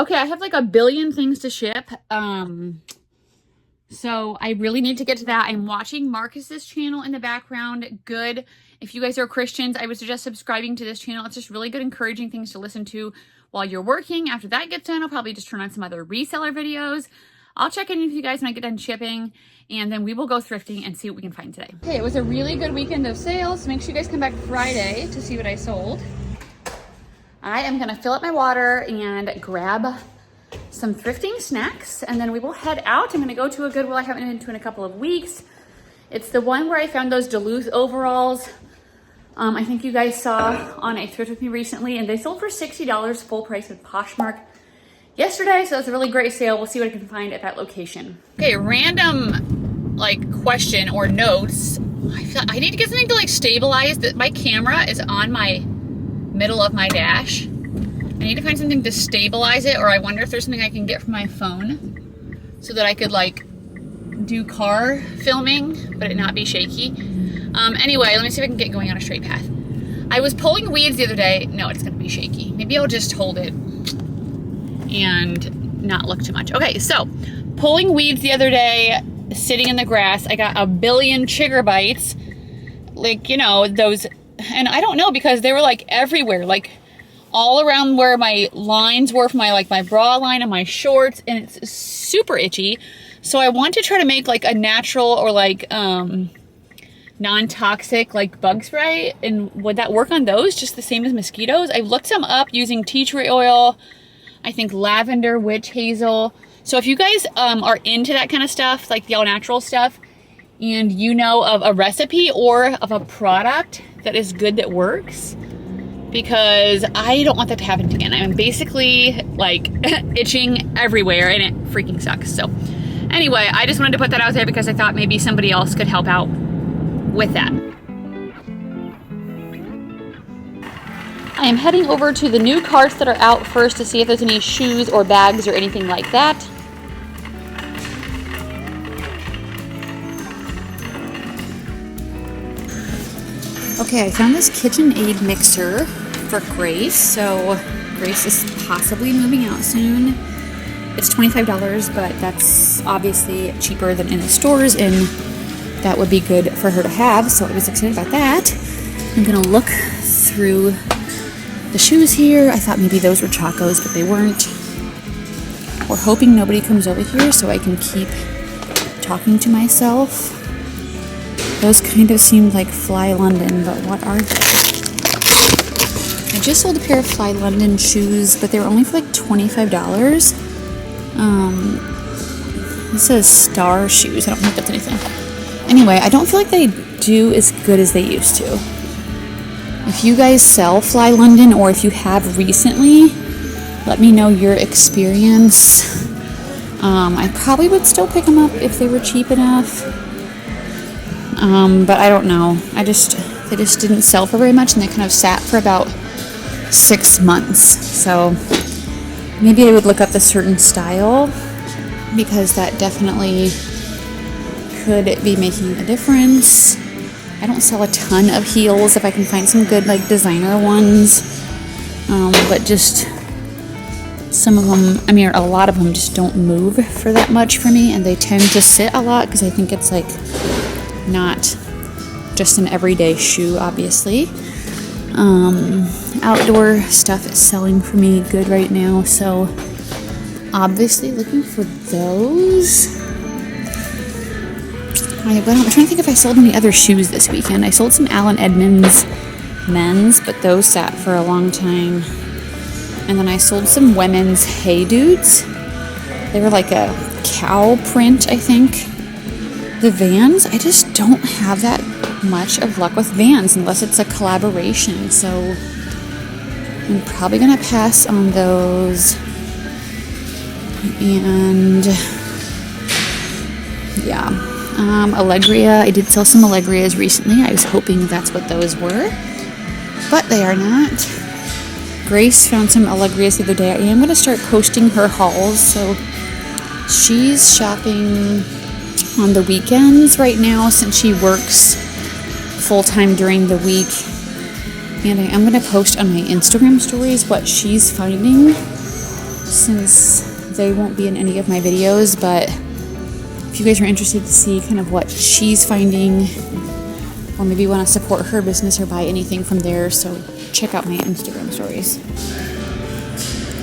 Okay, I have like a billion things to ship. So I really need to get to that. I'm watching Marcus's channel in the background. Good. If you guys are Christians, I would suggest subscribing to this channel. It's just really good, encouraging things to listen to while you're working. After that gets done, I'll probably just turn on some other reseller videos. I'll check in with you guys when I get done shipping, and then we will go thrifting and see what we can find today. Okay, it was a really good weekend of sales. Make sure you guys come back Friday to see what I sold. I am gonna fill up my water and grab some thrifting snacks, and then we will head out. I'm gonna go to a Goodwill I haven't been to in a couple of weeks. It's the one where I found those Duluth overalls. I think you guys saw on a thrift with me recently, and they sold for $60 full price with Poshmark yesterday, so it's a really great sale. We'll see what I can find at that location. Okay, random like question or notes. I need to get something to like stabilize that. My camera is on my middle of my dash. I need to find something to stabilize it, or I wonder if there's something I can get from my phone so that I could like do car filming, but it not be shaky. Anyway, let me see if I can get going on a straight path. I was pulling weeds the other day. No, it's gonna be shaky. Maybe I'll just hold it and not look too much. Okay, so pulling weeds the other day, sitting in the grass, I got a billion chigger bites. Like, you know, those, and I don't know, because they were like everywhere, like all around where my lines were for my bra line and my shorts, and it's super itchy. So I want to try to make like a natural or like non-toxic like bug spray. And would that work on those just the same as mosquitoes? I've looked some up using tea tree oil, I think lavender, witch hazel. So if you guys are into that kind of stuff, like the all natural stuff, and you know of a recipe or of a product that is good that works, because I don't want that to happen again. I'm basically like itching everywhere and it freaking sucks. So anyway, I just wanted to put that out there because I thought maybe somebody else could help out with that. I am heading over to the new carts that are out first to see if there's any shoes or bags or anything like that. Okay, I found this KitchenAid mixer for Grace. So Grace is possibly moving out soon. It's $25, but that's obviously cheaper than in the stores, and that would be good for her to have. So I was excited about that. I'm gonna look through the shoes here. I thought maybe those were Chacos, but they weren't. We're hoping nobody comes over here so I can keep talking to myself. Those kind of seemed like Fly London, but what are they? I just sold a pair of Fly London shoes, but they were only for like $25. This says Star Shoes. I don't think that's anything. Anyway, I don't feel like they do as good as they used to. If you guys sell Fly London, or if you have recently, let me know your experience. I probably would still pick them up if they were cheap enough. But I don't know. They just didn't sell for very much, and they kind of sat for about 6 months. So maybe I would look up the certain style, because that definitely could be making a difference. I don't sell a ton of heels. If I can find some good like designer ones, but just some of them, I mean a lot of them just don't move for that much for me, and they tend to sit a lot because I think it's like not just an everyday shoe, obviously. Outdoor stuff is selling for me good right now, so obviously looking for those. I'm trying to think if I sold any other shoes this weekend. I sold some Allen Edmonds men's, but those sat for a long time. And then I sold some women's Hey Dudes. They were like a cow print, I think. The Vans, I just don't have that much of luck with Vans unless it's a collaboration. So I'm probably going to pass on those. And yeah. Allegria, I did sell some Allegrias recently. I was hoping that's what those were, but they are not. Grace found some Allegrias the other day. I am going to start posting her hauls, so she's shopping on the weekends right now since she works full-time during the week, and I am going to post on my Instagram stories what she's finding. since they won't be in any of my videos, but if you guys are interested to see kind of what she's finding, or maybe want to support her business or buy anything from there, so check out my Instagram stories.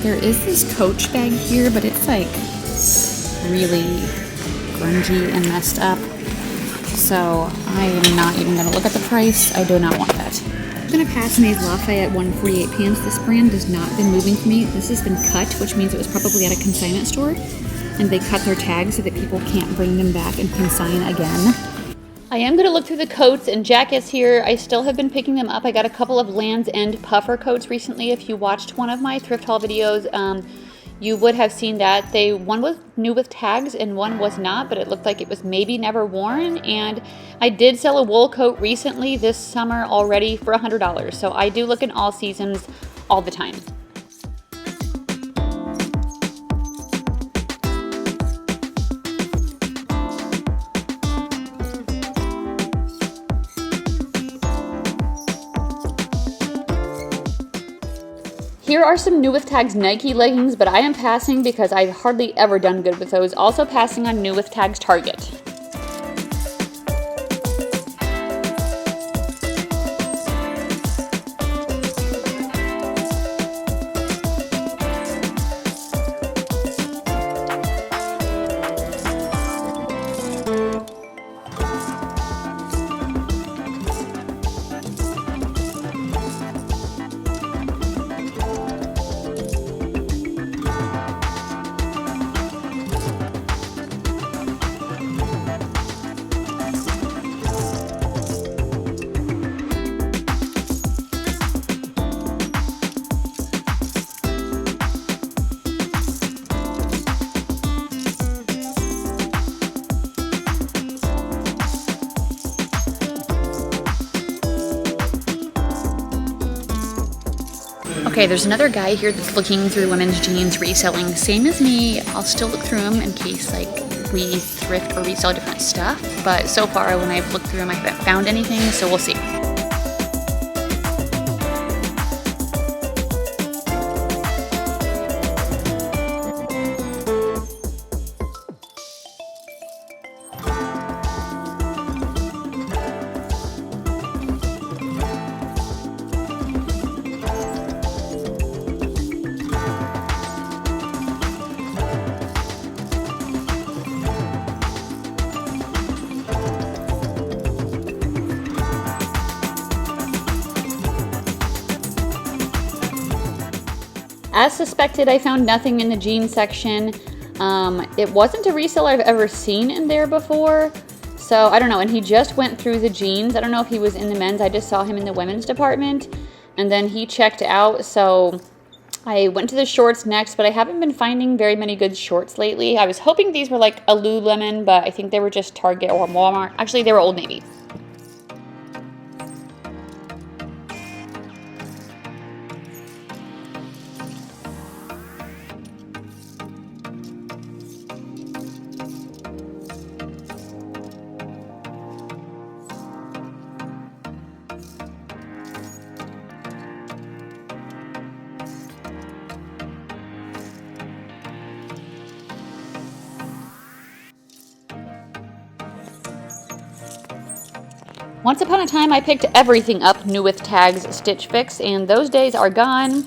There is this Coach bag here, but it's like really grungy and messed up. So I am not even going to look at the price. I do not want that. I'm going to pass on these Lafayette 148 pants. This brand has not been moving for me. This has been cut, which means it was probably at a consignment store. And they cut their tags so that people can't bring them back and consign again. I am going to look through the coats and jackets here. I still have been picking them up. I got a couple of Land's End puffer coats recently. If you watched one of my thrift haul videos, you would have seen that. One was new with tags and one was not, but it looked like it was maybe never worn. And I did sell a wool coat recently this summer already for $100. So I do look in all seasons all the time. Here are some new with tags Nike leggings, but I am passing because I've hardly ever done good with those. Also passing on new with tags Target. Okay, there's another guy here that's looking through the women's jeans reselling. Same as me, I'll still look through them in case like we thrift or resell different stuff. But so far when I've looked through them, I haven't found anything, so we'll see. As suspected, I found nothing in the jeans section. It wasn't a resale I've ever seen in there before. So I don't know, and he just went through the jeans. I don't know if he was in the men's. I just saw him in the women's department. And then he checked out, so I went to the shorts next, but I haven't been finding very many good shorts lately. I was hoping these were like a Lululemon, but I think they were just Target or Walmart. Actually, they were Old Navy. Once upon a time, I picked everything up new with tags Stitch Fix, and those days are gone.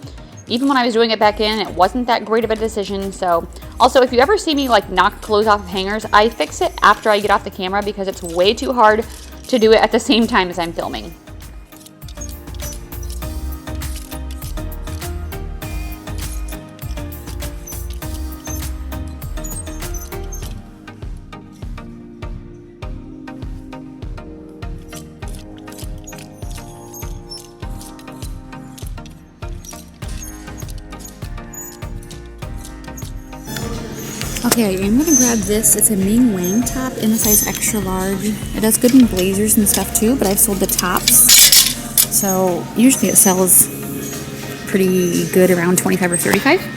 Even when I was doing it back in, it wasn't that great of a decision. So also, if you ever see me like knock clothes off of hangers, I fix it after I get off the camera because it's way too hard to do it at the same time as I'm filming. Okay, I am going to grab this. It's a Ming Wang top in a size extra large. It does good in blazers and stuff too, but I've sold the tops. So usually it sells pretty good around 25 or 35.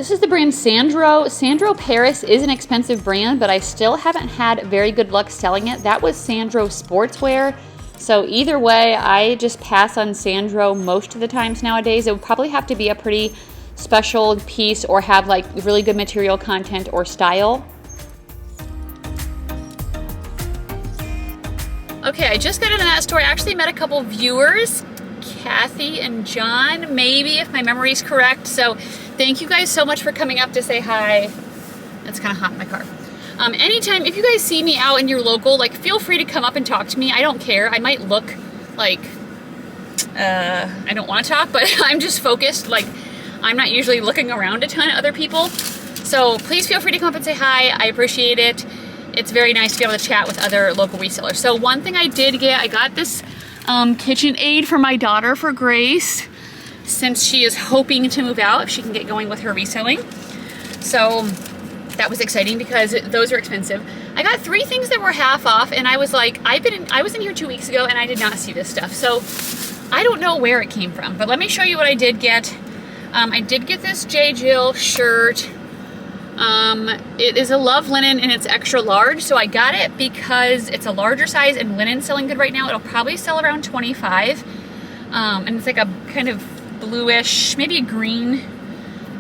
This is the brand Sandro. Sandro Paris is an expensive brand, but I still haven't had very good luck selling it. That was Sandro Sportswear. So either way, I just pass on Sandro most of the times nowadays. It would probably have to be a pretty special piece or have like really good material content or style. Okay, I just got into that store. I actually met a couple viewers, Kathy and John, maybe, if my memory is correct. So thank you guys so much for coming up to say hi. It's kind of hot in my car. Anytime, if you guys see me out in your local, like, feel free to come up and talk to me. I don't care. I might look like I don't want to talk, but I'm just focused. Like, I'm not usually looking around a ton at other people. So please feel free to come up and say hi. I appreciate it. It's very nice to be able to chat with other local resellers. So one thing I did get, I got this kitchen aid for my daughter for Grace, since she is hoping to move out if she can get going with her reselling. So that was exciting because those are expensive. I got 3 things that were half off, and I was like, I was in here 2 weeks ago and I did not see this stuff. So I don't know where it came from, but let me show you what I did get. I did get this J. Jill shirt. It is a Love Linen and it's extra large. So I got it because it's a larger size and linen's selling good right now. It'll probably sell around 25. And it's like a kind of bluish, maybe a green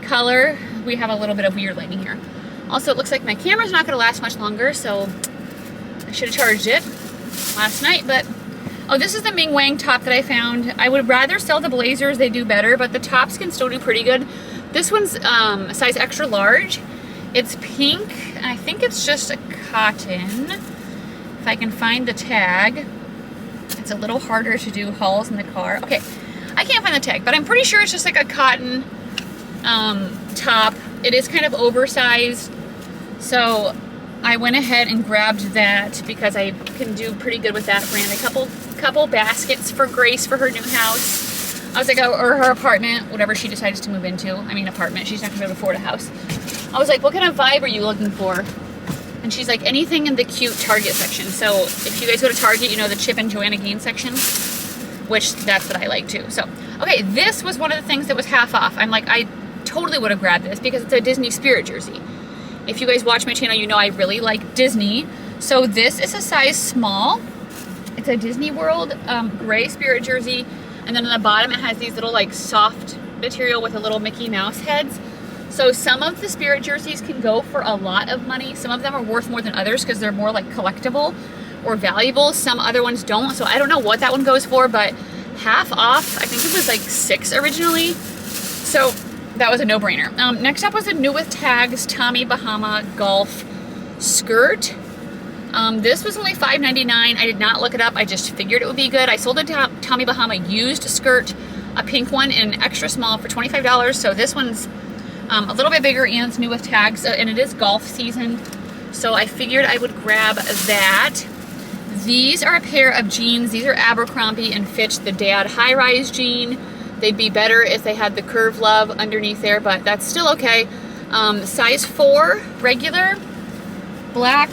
color. We have a little bit of weird lighting here. Also, it looks like my camera's not going to last much longer, so I should have charged it last night. But oh, this is the Ming Wang top that I found. I would rather sell the blazers, they do better, but the tops can still do pretty good. This one's a size extra large. It's pink, and I think it's just a cotton. If I can find the tag. It's a little harder to do hauls in the car. Okay, I can't find the tag, but I'm pretty sure it's just like a cotton top. It is kind of oversized, so I went ahead and grabbed that because I can do pretty good with that brand. A couple baskets for Grace for her new house. I was like, or her apartment, whatever she decides to move into. I mean, apartment. She's not gonna be able to afford a house. I was like, what kind of vibe are you looking for? And she's like, anything in the cute Target section. So if you guys go to Target, you know the Chip and Joanna Gaines section, which that's what I like too. So, okay, this was one of the things that was half off. I'm like, I totally would have grabbed this because it's a Disney Spirit jersey. If you guys watch my channel, you know I really like Disney. So this is a size small. It's a Disney World gray Spirit jersey. And then on the bottom, it has these little like soft material with a little Mickey Mouse heads. So some of the Spirit jerseys can go for a lot of money. Some of them are worth more than others because they're more like collectible or valuable. Some other ones don't. So I don't know what that one goes for, but half off. I think it was like $6 originally. So that was a no-brainer. Next up was a new with tags Tommy Bahama golf skirt. This was only $5.99. I did not look it up. I just figured it would be good. I sold a Tommy Bahama used skirt, a pink one in an extra small for $25. So this one's a little bit bigger and it's new with tags, and it is golf season. So I figured I would grab that. These are a pair of jeans. These are Abercrombie and Fitch, the dad high-rise jean. They'd be better if they had the Curve Love underneath there, but that's still okay. Size 4, regular, black,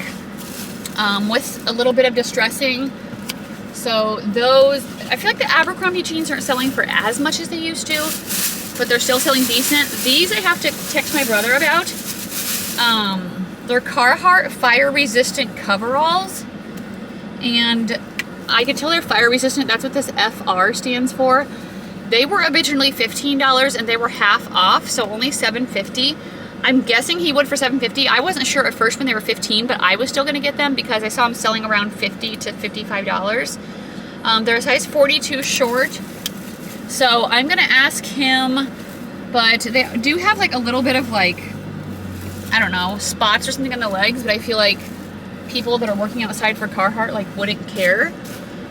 with a little bit of distressing. So those, I feel like the Abercrombie jeans aren't selling for as much as they used to, but they're still selling decent. These I have to text my brother about. They're Carhartt fire-resistant coveralls, and I can tell they're fire-resistant. That's what this FR stands for. They were originally $15 and they were half off, so only $7.50. I'm guessing he would for $7.50. I wasn't sure at first when they were $15, but I was still gonna get them because I saw them selling around $50 to $55. They're a size 42 short, so I'm gonna ask him, but they do have like a little bit of like, I don't know, spots or something on the legs, but I feel like people that are working outside for Carhartt like wouldn't care.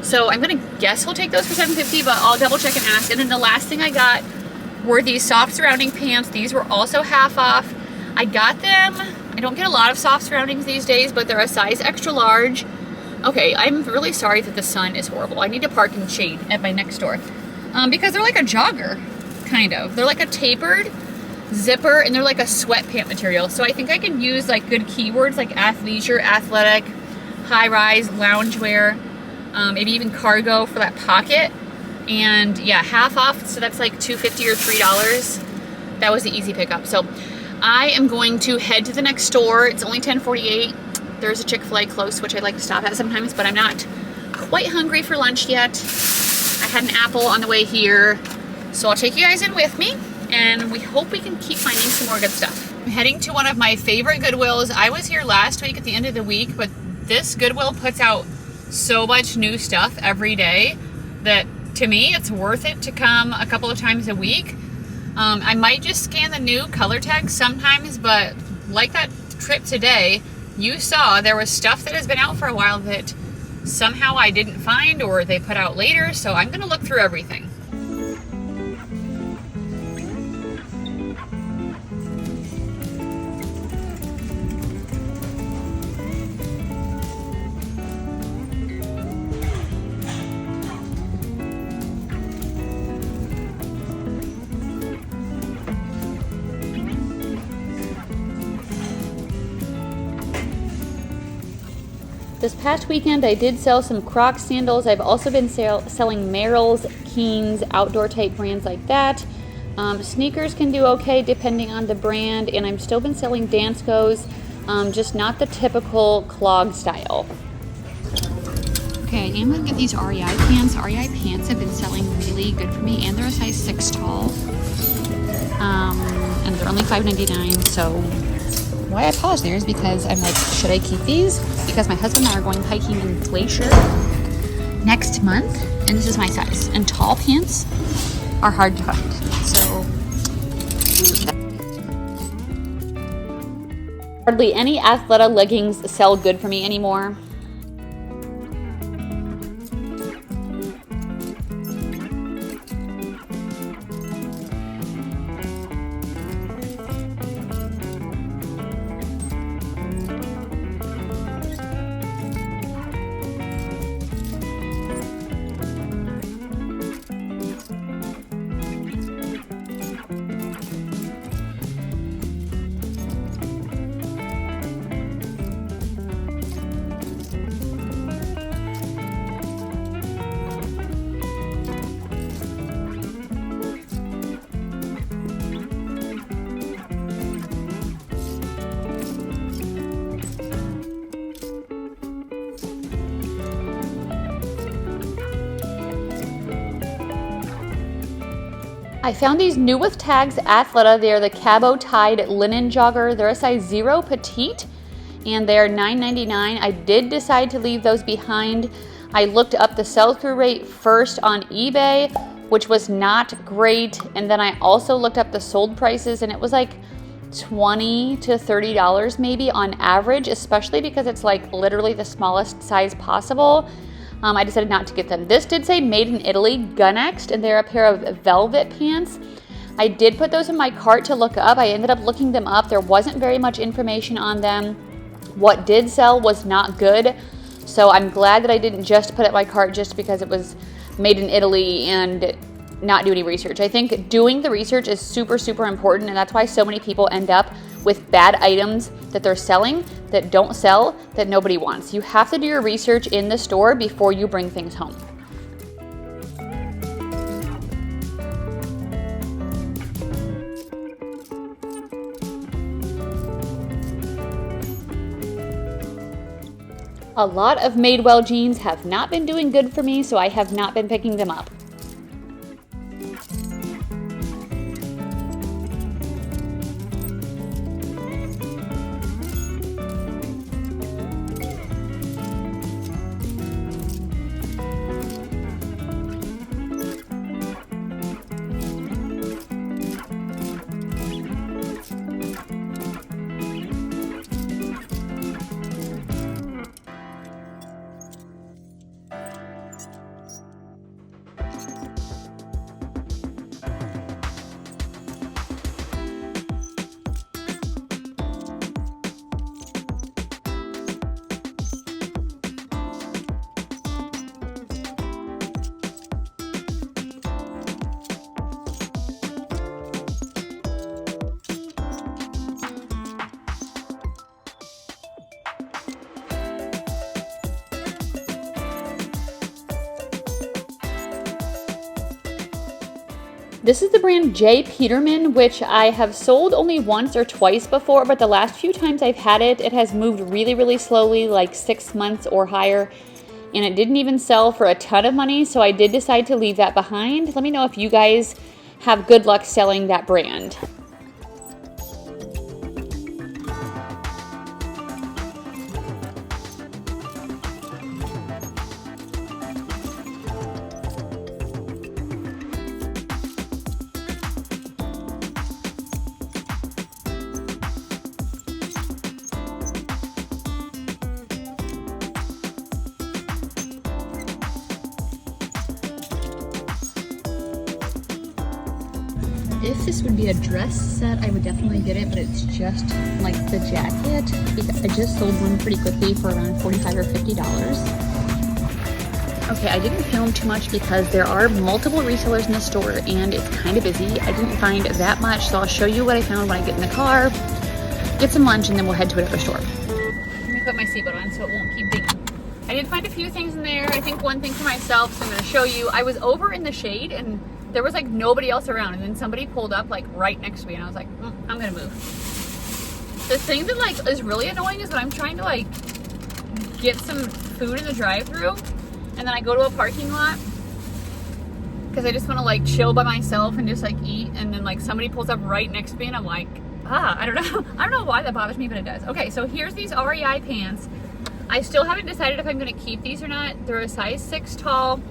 So I'm gonna guess he'll take those for $7.50, but I'll double check and ask. And then the last thing I got were these soft surrounding pants. These were also half off. I got them. I don't get a lot of soft surroundings these days, but they're a size extra large. Okay, I'm really sorry that the sun is horrible. I need to park in the shade at my next door because they're like a jogger, kind of. They're like a tapered zipper, and they're like a sweatpant material. So I think I can use like good keywords like athleisure, athletic, high-rise, loungewear, maybe even cargo for that pocket. And yeah, half off, so that's like $2.50 or $3. That was the easy pickup. So I am going to head to the next store. It's only 10:48. There's a Chick-fil-A close, which I like to stop at sometimes, but I'm not quite hungry for lunch yet. I had an apple on the way here, so I'll take you guys in with me, and we hope we can keep finding some more good stuff. I'm heading to one of my favorite Goodwills. I was here last week at the end of the week, but this Goodwill puts out so much new stuff every day that to me it's worth it to come a couple of times a week. I might just scan the new color tags sometimes, but like that trip today, you saw there was stuff that has been out for a while that somehow I didn't find or they put out later, so I'm gonna look through everything. This past weekend I did sell some Crocs sandals. I've also been selling Merrell's, Keen's, outdoor type brands like that. Sneakers can do okay depending on the brand, and I've still been selling Danskos, just not the typical clog style. Okay, I am going to get these REI pants. REI pants have been selling really good for me, and they're a size 6 tall. And they're only $5.99, so why I paused there is because I'm like, should I keep these? Because my husband and I are going hiking in Glacier next month, and this is my size. And tall pants are hard to find, so hardly any Athleta leggings sell good for me anymore. I found these new with tags Athleta. They're the Cabo Tide linen jogger. They're a size 0 petite, and they're $9.99. I did decide to leave those behind. I looked up the sell-through rate first on eBay, which was not great, and then I also looked up the sold prices, and it was like $20 to $30 maybe on average, especially because it's like literally the smallest size possible. I decided not to get them. This did say made in Italy, Gunnext, and they're a pair of velvet pants. I did put those in my cart to look up. I ended up looking them up. There wasn't very much information on them. What did sell was not good, so I'm glad that I didn't just put it in my cart just because it was made in Italy and not do any research. I think doing the research is super, super important, and that's why so many people end up with bad items that they're selling that don't sell, that nobody wants. You have to do your research in the store before you bring things home. A lot of Madewell jeans have not been doing good for me, so I have not been picking them up. This is the brand J. Peterman, which I have sold only once or twice before, but the last few times I've had it, it has moved really, really slowly, like 6 months or higher, and it didn't even sell for a ton of money, so I did decide to leave that behind. Let me know if you guys have good luck selling that brand. If this would be a dress set, I would definitely get it, but it's just like the jacket. I just sold one pretty quickly for around $45 or $50. Okay, I didn't film too much because there are multiple resellers in the store and it's kind of busy. I didn't find that much, so I'll show you what I found when I get in the car, get some lunch, and then we'll head to another store. Let me put my seatbelt on so it won't keep dinging. I did find a few things in there. I think one thing for myself, so I'm going to show you. I was over in the shade and there was like nobody else around, and then somebody pulled up like right next to me and I was like, I'm gonna move. The thing that like is really annoying is when I'm trying to like get some food in the drive-thru and then I go to a parking lot because I just want to like chill by myself and just like eat, and then like somebody pulls up right next to me and I'm like, I don't know why that bothers me, but it does. Okay, so here's these REI pants. I still haven't decided if I'm gonna keep these or not. They're a size 6 tall.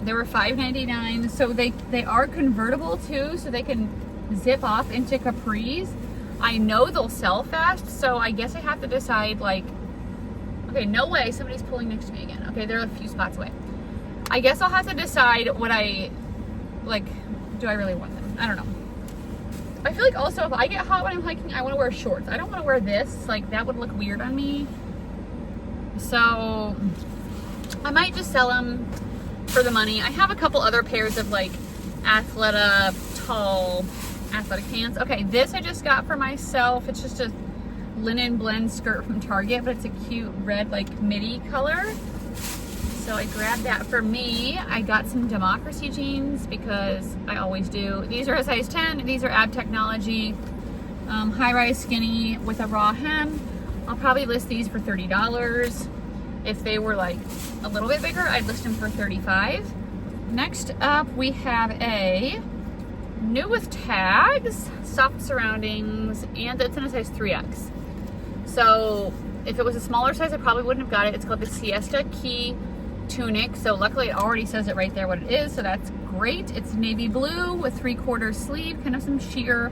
They were $5.99, so they are convertible too, so they can zip off into capris. I know they'll sell fast, so I guess I have to decide like, okay, no way, somebody's pulling next to me again. Okay, they're a few spots away. I guess I'll have to decide what I, like, do I really want them? I don't know. I feel like also if I get hot when I'm hiking, I want to wear shorts. I don't want to wear this, like that would look weird on me. So I might just sell them for the money. I have a couple other pairs of like Athleta tall athletic pants. Okay, this I just got for myself. It's just a linen blend skirt from Target, but it's a cute red like midi color. So I grabbed that for me. I got some Democracy jeans because I always do. These are a size 10. These are Ab Technology, high-rise skinny with a raw hem. I'll probably list these for $30. If they were like a little bit bigger, I'd list them for $35. Next up, we have a new with tags, soft surroundings, and it's in a size 3X. So if it was a smaller size, I probably wouldn't have got it. It's called the Siesta Key tunic. So luckily it already says it right there what it is. So that's great. It's navy blue with 3/4 sleeve, kind of some sheer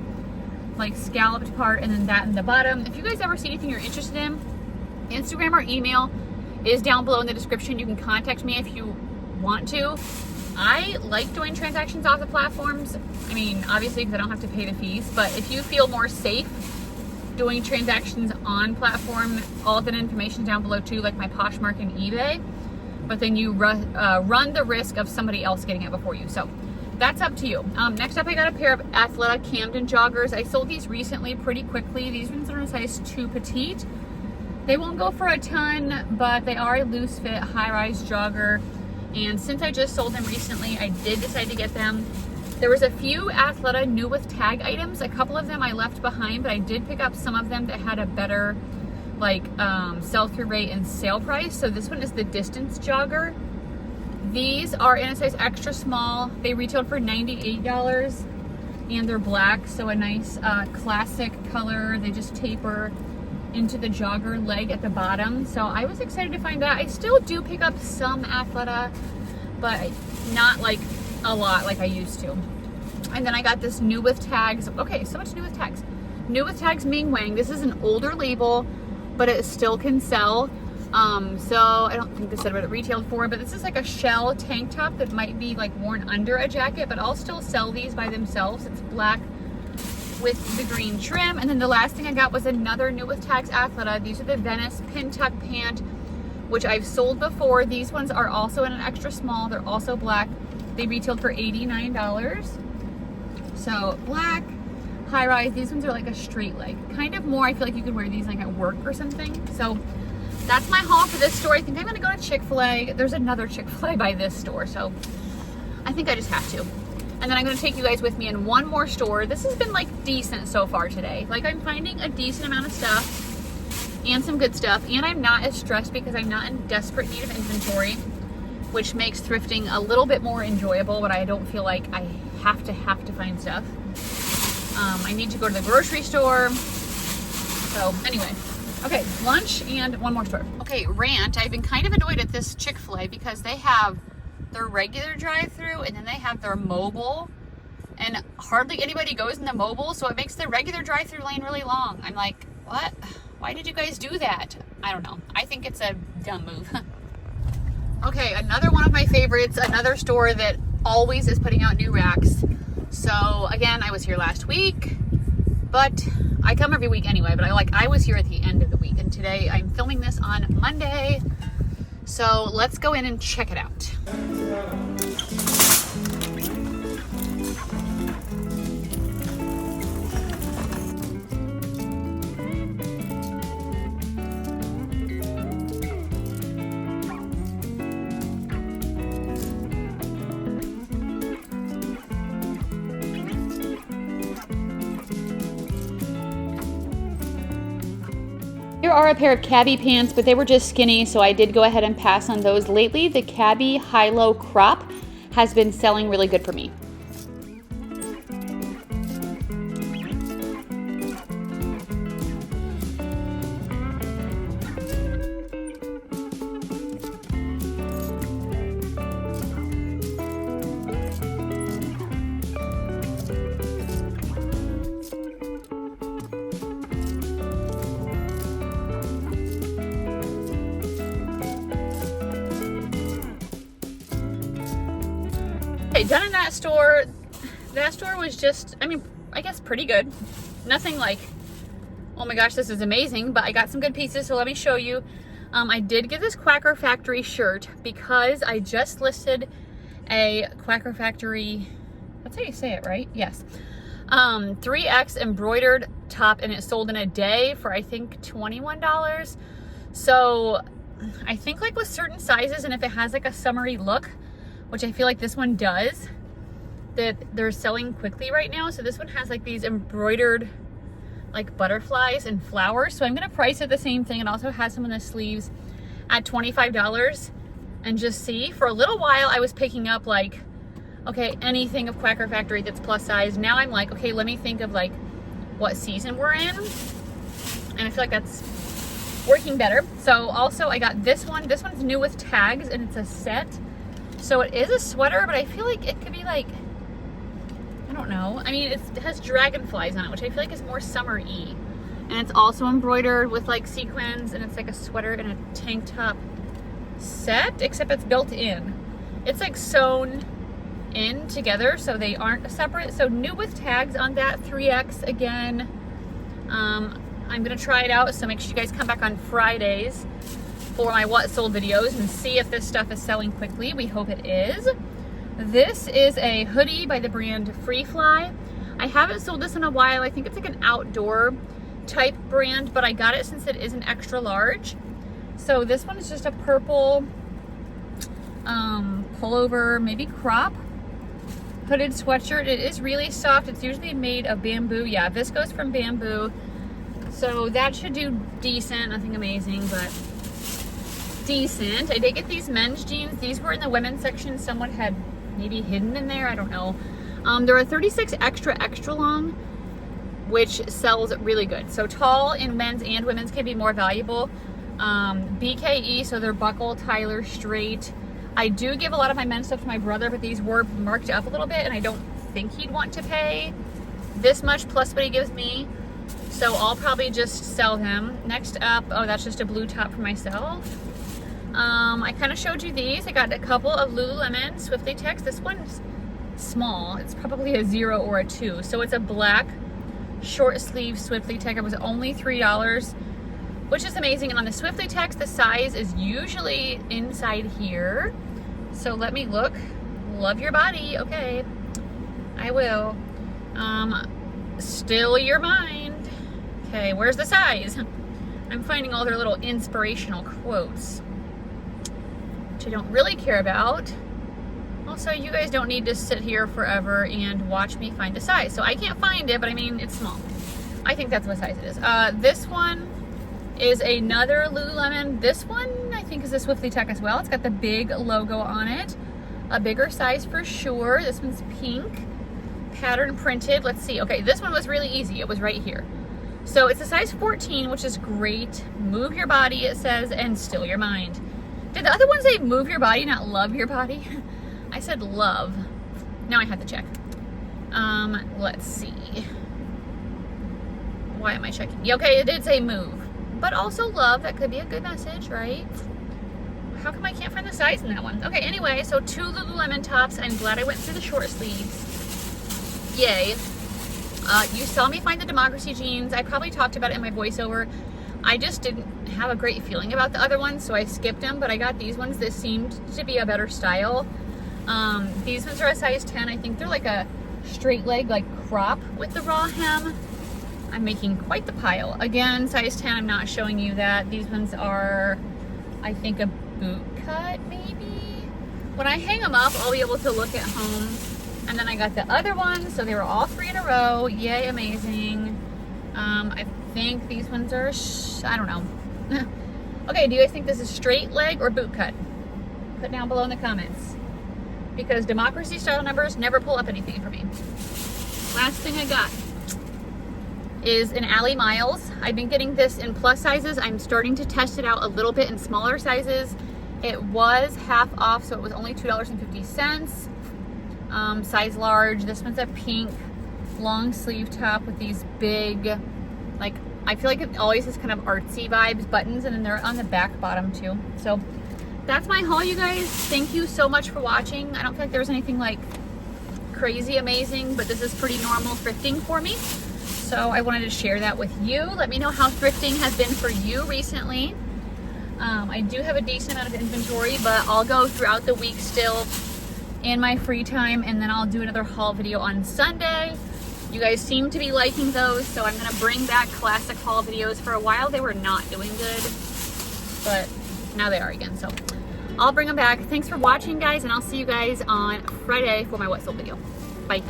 like scalloped part, and then that in the bottom. If you guys ever see anything you're interested in, Instagram or email is down below in the description. You can contact me if you want to. I like doing transactions off the platforms. I mean, obviously because I don't have to pay the fees, but if you feel more safe doing transactions on platform, all of that information down below too, like my Poshmark and eBay, but then you run the risk of somebody else getting it before you. So that's up to you. Next up, I got a pair of Athleta Camden joggers. I sold these recently pretty quickly. These ones are in a size 2 petite. They won't go for a ton, but they are a loose fit, high-rise jogger. And since I just sold them recently, I did decide to get them. There was a few Athleta new with tag items. A couple of them I left behind, but I did pick up some of them that had a better like sell-through rate and sale price. So this one is the distance jogger. These are in a size extra small. They retailed for $98 and they're black, so a nice classic color. They just taper into the jogger leg at the bottom. So I was excited to find that. I still do pick up some Athleta, but not like a lot like I used to. And then I got this new with tags. Okay, so much new with tags. New with tags Ming Wang. This is an older label, but it still can sell. So I don't think this said what it retailed for, but this is like a shell tank top that might be like worn under a jacket, but I'll still sell these by themselves. It's black with the green trim. And then the last thing I got was another new with tags Athleta. These are the Venice pin tuck pant, which I've sold before. These ones are also in an extra small. They're also black. They retailed for $89. So black, high rise. These ones are like a straight leg. Kind of more, I feel like you could wear these like at work or something. So that's my haul for this store. I think I'm gonna go to Chick-fil-A. There's another Chick-fil-A by this store, so I think I just have to. And then I'm going to take you guys with me in one more store. This has been like decent so far today. Like I'm finding a decent amount of stuff and some good stuff. And I'm not as stressed because I'm not in desperate need of inventory, which makes thrifting a little bit more enjoyable, but I don't feel like I have to find stuff. I need to go to the grocery store. So anyway, okay, lunch and one more store. Okay, rant. I've been kind of annoyed at this Chick-fil-A because they have their regular drive-through and then they have their mobile, and hardly anybody goes in the mobile, so it makes the regular drive-through lane really long. I'm like, what? Why did you guys do that? I don't know. I think it's a dumb move. Okay, another one of my favorites, another store that always is putting out new racks. So again, I was here last week, but I come every week anyway, but I was here at the end of the week, and today I'm filming this on Monday. So let's go in and check it out. Here are a pair of cabbie pants, but they were just skinny, so I did go ahead and pass on those. Lately, the cabbie high-low crop has been selling really good for me. Okay, done in that store. That store was just, I mean, I guess pretty good. Nothing like, oh my gosh, this is amazing, but I got some good pieces, so let me show you. I did get this Quacker Factory shirt because I just listed a Quacker Factory, that's how you say it, right? Yes. 3X embroidered top, and it sold in a day for, I think, $21. So I think like with certain sizes, and if it has like a summery look, which I feel like this one does, that they're selling quickly right now. So this one has like these embroidered like butterflies and flowers. So I'm gonna price it the same thing. It also has some of the sleeves at $25, and just see. For a little while I was picking up like, okay, anything of Quacker Factory that's plus size. Now I'm like, okay, let me think of like what season we're in. And I feel like that's working better. So also I got this one. This one's new with tags, and it's a set. So it is a sweater, but I feel like it could be like, I don't know. I mean, it has dragonflies on it, which I feel like is more summer-y. And it's also embroidered with like sequins, and it's like a sweater and a tank top set, except it's built in. It's like sewn in together, so they aren't separate. So new with tags on that, 3X again. I'm gonna try it out, so make sure you guys come back on Fridays for my what sold videos and see if this stuff is selling quickly. We hope it is. This is a hoodie by the brand Free Fly. I haven't sold this in a while. I think it's like an outdoor type brand, but I got it since it is an extra large. So this one is just a purple pullover, maybe crop hooded sweatshirt. It is really soft. It's usually made of bamboo. Yeah, viscose from bamboo. So that should do decent. Nothing amazing, but decent. I did get these men's jeans. These were in the women's section. Someone had maybe hidden in there. I don't know. They're a 36 extra long, which sells really good. So tall in men's and women's can be more valuable. BKE, so they're buckle, Tyler, straight. I do give a lot of my men's stuff to my brother, but these were marked up a little bit, and I don't think he'd want to pay this much plus what he gives me. So I'll probably just sell him. Next up, oh, that's just a blue top for myself. I kind of showed you these. I got a couple of Lululemon Swiftly Tex. This one's small. It's probably a 0 or a 2. So it's a black short sleeve Swiftly Tex. It was only $3, which is amazing. And on the Swiftly Tex, the size is usually inside here. So let me look. Love your body. Okay, I will. Still your mind. Okay, where's the size? I'm finding all their little inspirational quotes, which I don't really care about. Also, you guys don't need to sit here forever and watch me find a size. So I can't find it, but I mean, it's small. I think that's what size it is. This one is another Lululemon. This one, I think, is a Swiftly Tech as well. It's got the big logo on it. A bigger size for sure. This one's pink, pattern printed. Let's see. Okay, this one was really easy. It was right here. So it's a size 14, which is great. Move your body, it says, and still your mind. Did the other one say move your body, not love your body? I said love. Now I have to check. Let's see. Why am I checking? Yeah, okay, it did say move. But also love, that could be a good message, right? How come I can't find the size in that one? Okay, anyway, so 2 Lululemon tops. I'm glad I went through the short sleeves. Yay. You saw me find the Democracy jeans. I probably talked about it in my voiceover. I just didn't have a great feeling about the other ones, so I skipped them, but I got these ones. This seemed to be a better style. These ones are a size 10. I think they're like a straight leg, like crop with the raw hem. I'm making quite the pile. Again, size 10, I'm not showing you that. These ones are, I think, a boot cut, maybe? When I hang them up, I'll be able to look at home. And then I got the other ones, so they were all 3 in a row. Yay, amazing. I think these ones are, I don't know. Okay, do you guys think this is straight leg or boot cut? Put down below in the comments. Because Democracy style numbers never pull up anything for me. Last thing I got is an Ally Miles. I've been getting this in plus sizes. I'm starting to test it out a little bit in smaller sizes. It was half off, so it was only $2.50. Size large. This one's a pink long sleeve top with these big, like, I feel like it always has kind of artsy vibes, buttons, and then they're on the back bottom too. So that's my haul, you guys. Thank you so much for watching. I don't feel like there was anything like crazy amazing, but this is pretty normal thrifting for me. So I wanted to share that with you. Let me know how thrifting has been for you recently. I do have a decent amount of inventory, but I'll go throughout the week still in my free time, and then I'll do another haul video on Sunday. You guys seem to be liking those, so I'm gonna bring back classic haul videos. For a while they were not doing good, but now they are again, so I'll bring them back. Thanks for watching, guys, and I'll see you guys on Friday for my What Sold video. Bye.